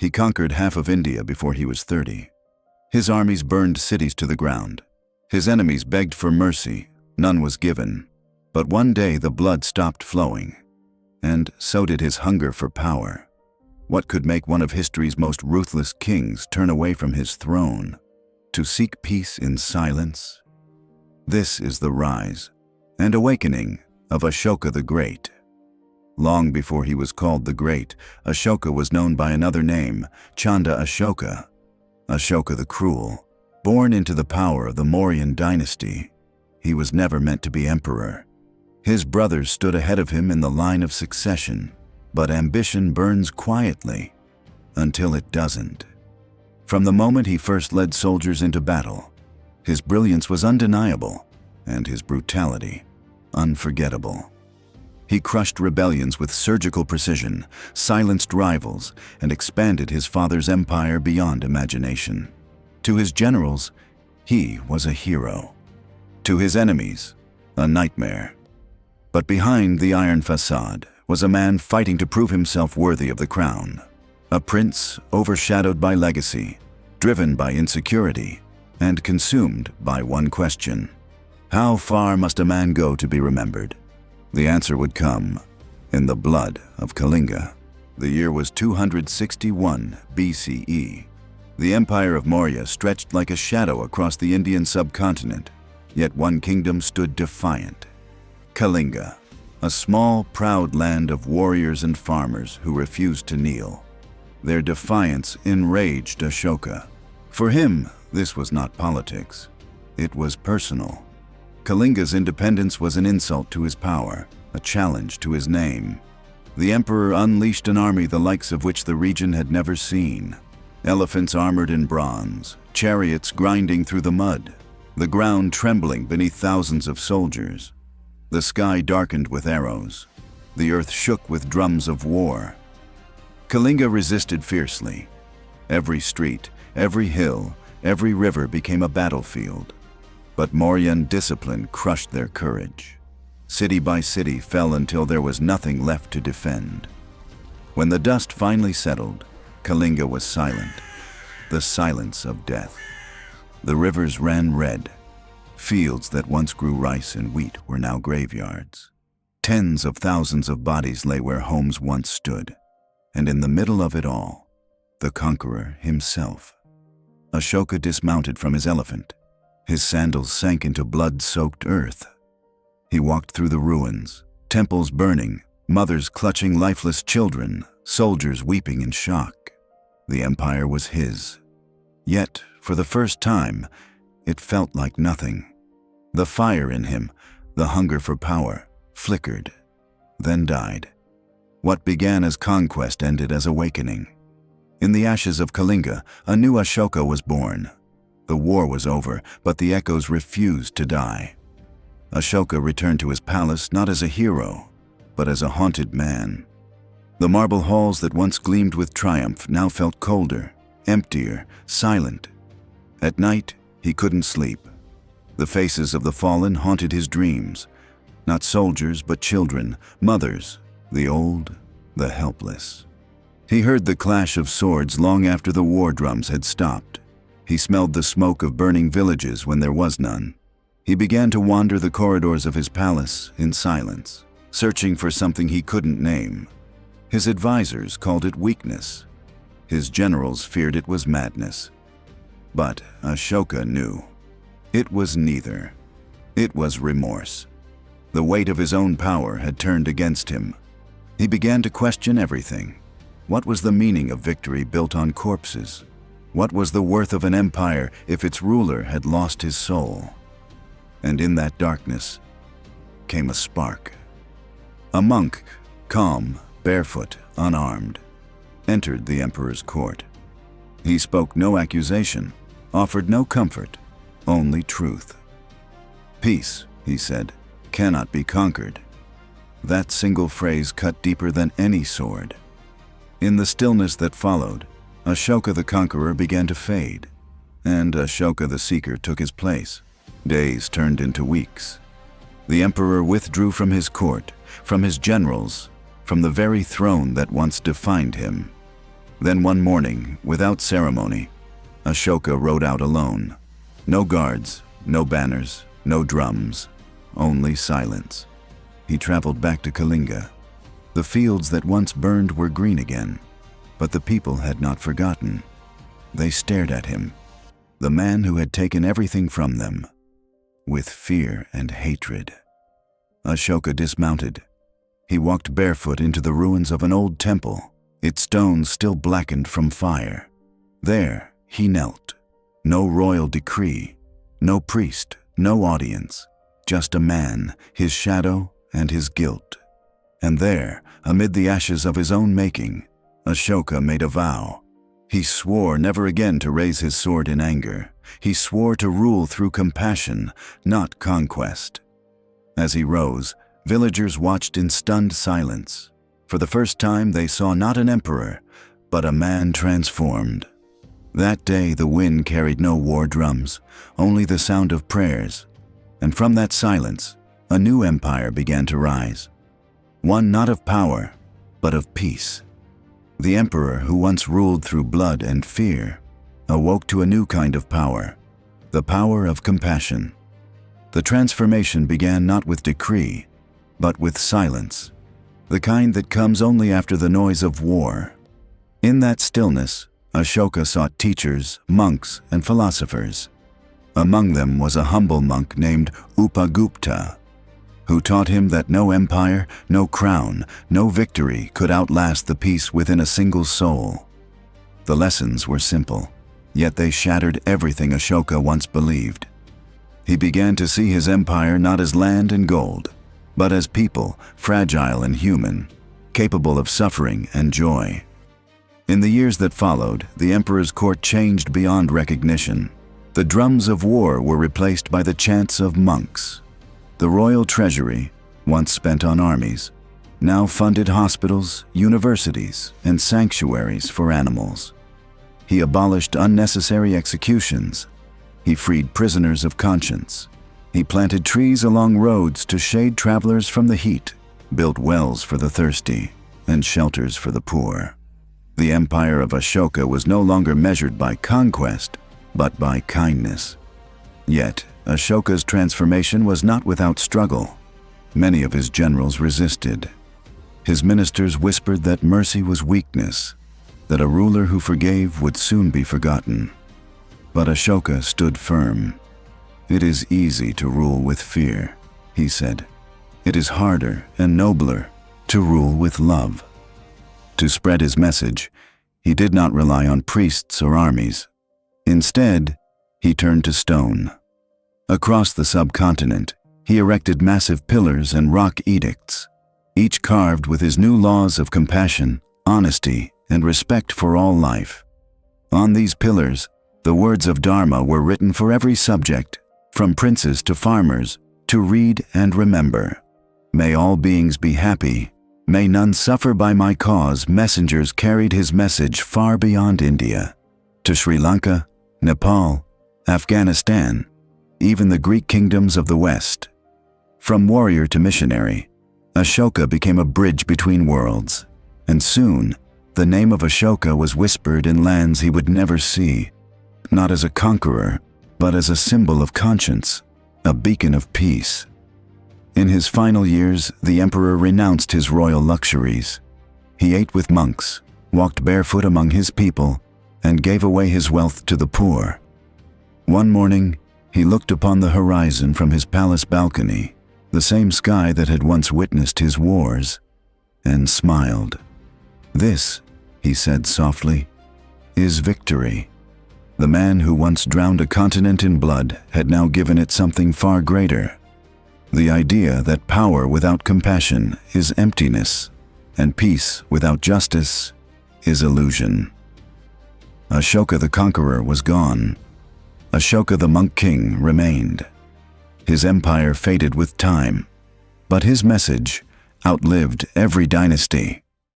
He conquered half of India before he was 30. His armies burned cities to the ground. His enemies begged for mercy. None was given. But one day the blood stopped flowing. And so did his hunger for power. What could make one of history's most ruthless kings turn away from his throne to seek peace in silence? This is the rise and awakening of Ashoka the Great. Long before he was called the Great, Ashoka was known by another name, Chanda Ashoka, Ashoka the Cruel. Born into the power of the Mauryan dynasty, he was never meant to be emperor. His brothers stood ahead of him in the line of succession, but ambition burns quietly until it doesn't. From the moment he first led soldiers into battle, his brilliance was undeniable and his brutality unforgettable. He crushed rebellions with surgical precision, silenced rivals, and expanded his father's empire beyond imagination. To his generals, he was a hero. To his enemies, a nightmare. But behind the iron facade was a man fighting to prove himself worthy of the crown. A prince overshadowed by legacy, driven by insecurity, and consumed by one question. How far must a man go to be remembered? The answer would come in the blood of Kalinga. The year was 261 BCE. The empire of Maurya stretched like a shadow across the Indian subcontinent, yet one kingdom stood defiant. Kalinga, a small, proud land of warriors and farmers who refused to kneel. Their defiance enraged Ashoka. For him, this was not politics. It was personal. Kalinga's independence was an insult to his power, a challenge to his name. The emperor unleashed an army the likes of which the region had never seen. Elephants armored in bronze, chariots grinding through the mud, the ground trembling beneath thousands of soldiers. The sky darkened with arrows. The earth shook with drums of war. Kalinga resisted fiercely. Every street, every hill, every river became a battlefield. But Mauryan discipline crushed their courage. City by city fell until there was nothing left to defend. When the dust finally settled, Kalinga was silent, the silence of death. The rivers ran red. Fields that once grew rice and wheat were now graveyards. Tens of thousands of bodies lay where homes once stood. And in the middle of it all, the conqueror himself. Ashoka dismounted from his elephant. His sandals sank into blood-soaked earth. He walked through the ruins, temples burning, mothers clutching lifeless children, soldiers weeping in shock. The empire was his. Yet, for the first time, it felt like nothing. The fire in him, the hunger for power, flickered, then died. What began as conquest ended as awakening. In the ashes of Kalinga, a new Ashoka was born. The war was over, but the echoes refused to die. Ashoka returned to his palace not as a hero, but as a haunted man. The marble halls that once gleamed with triumph now felt colder, emptier, silent. At night, he couldn't sleep. The faces of the fallen haunted his dreams. Not soldiers, but children, mothers, the old, the helpless. He heard the clash of swords long after the war drums had stopped. He smelled the smoke of burning villages when there was none. He began to wander the corridors of his palace in silence, searching for something he couldn't name. His advisors called it weakness. His generals feared it was madness. But Ashoka knew. It was neither. It was remorse. The weight of his own power had turned against him. He began to question everything. What was the meaning of victory built on corpses? What was the worth of an empire if its ruler had lost his soul? And in that darkness came a spark. A monk, calm, barefoot, unarmed, entered the emperor's court. He spoke no accusation, offered no comfort, only truth. Peace, he said, cannot be conquered. That single phrase cut deeper than any sword. In the stillness that followed, Ashoka the conqueror began to fade, and Ashoka the seeker took his place. Days turned into weeks. The emperor withdrew from his court, from his generals, from the very throne that once defined him. Then one morning, without ceremony, Ashoka rode out alone. No guards, no banners, no drums, only silence. He traveled back to Kalinga. The fields that once burned were green again, but the people had not forgotten. They stared at him, the man who had taken everything from them, with fear and hatred. Ashoka dismounted. He walked barefoot into the ruins of an old temple, its stones still blackened from fire. There he knelt. No royal decree, no priest, no audience, just a man, his shadow, and his guilt. And there, amid the ashes of his own making, Ashoka made a vow. He swore never again to raise his sword in anger. He swore to rule through compassion, not conquest. As he rose, villagers watched in stunned silence. For the first time, they saw not an emperor, but a man transformed. That day, the wind carried no war drums, only the sound of prayers. And from that silence, a new empire began to rise. One not of power, but of peace. The emperor who once ruled through blood and fear awoke to a new kind of power, the power of compassion. The transformation began not with decree, but with silence, the kind that comes only after the noise of war. In that stillness, Ashoka sought teachers, monks, and philosophers. Among them was a humble monk named 𝙎𝙁, who taught him that no empire, no crown, no victory could outlast the peace within a single soul. The lessons were simple, yet they shattered everything Ashoka once believed. He began to see his empire not as land and gold, but as people, fragile and human, capable of suffering and joy. In the years that followed, the emperor's court changed beyond recognition. The drums of war were replaced by the chants of monks. The royal treasury, once spent on armies, now funded hospitals, universities, and sanctuaries for animals. He abolished unnecessary executions. He freed prisoners of conscience. He planted trees along roads to shade travelers from the heat, built wells for the thirsty, and shelters for the poor. The empire of Ashoka was no longer measured by conquest, but by kindness. Yet, Ashoka's transformation was not without struggle. Many of his generals resisted. His ministers whispered that mercy was weakness, that a ruler who forgave would soon be forgotten. But Ashoka stood firm. "It is easy to rule with fear," he said. "It is harder and nobler to rule with love." To spread his message, he did not rely on priests or armies. Instead, he turned to stone. Across the subcontinent, he erected massive pillars and rock edicts, each carved with his new laws of compassion, honesty, and respect for all life. On these pillars, the words of Dharma were written for every subject, from princes to farmers, to read and remember. "May all beings be happy. May none suffer by my cause." Messengers carried his message far beyond India, to Sri Lanka, Nepal, Afghanistan, even the Greek kingdoms of the West. From warrior to missionary, Ashoka became a bridge between worlds, and soon, the name of Ashoka was whispered in lands he would never see, not as a conqueror, but as a symbol of conscience, a beacon of peace. In his final years, the emperor renounced his royal luxuries. He ate with monks, walked barefoot among his people, and gave away his wealth to the poor. One morning, he looked upon the horizon from his palace balcony, the same sky that had once witnessed his wars, and smiled. "This," he said softly, "is victory." The man who once drowned a continent in blood had now given it something far greater. The idea that power without compassion is emptiness, and peace without justice is illusion. Ashoka the conqueror was gone. Ashoka the monk king remained. His empire faded with time, but his message outlived every dynasty.